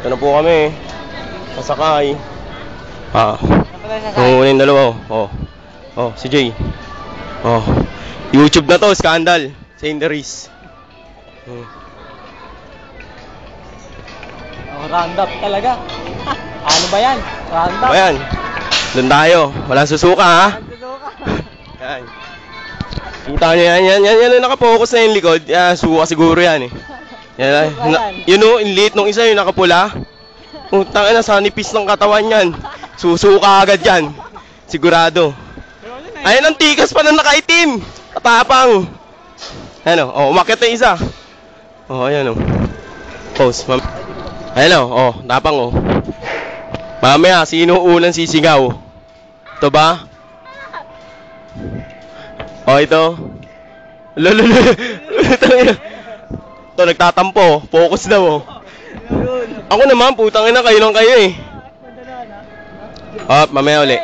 Ito na po kami. Pasakay. Sasakay. Yung dalawa. Si Jay. YouTube na to, scandal. Saint Deriz. Round up talaga. Ano ba yan? Round up. Ayan. Doon tayo. Walang susuka, ha? Yan. Kita nyo yan. Yan nakapokus na yung likod. Suka siguro yan, eh. Yun o, yung liit nung isa yung nakapula. Putang ina, sa nipis ng katawan yan. Susuka agad yan. Sigurado. Ayan ang tikas pa na nakaitim. Tatapang. Ayan o, umakit na isa. Ayan o. Pause. Ayan o, tapang o. Mamaya, sino unang sisigaw? Ito ba? Ito. Ito, nagtatampo. Focus daw. Ako naman, putang ina, kayo lang kayo eh. Mamaya uli.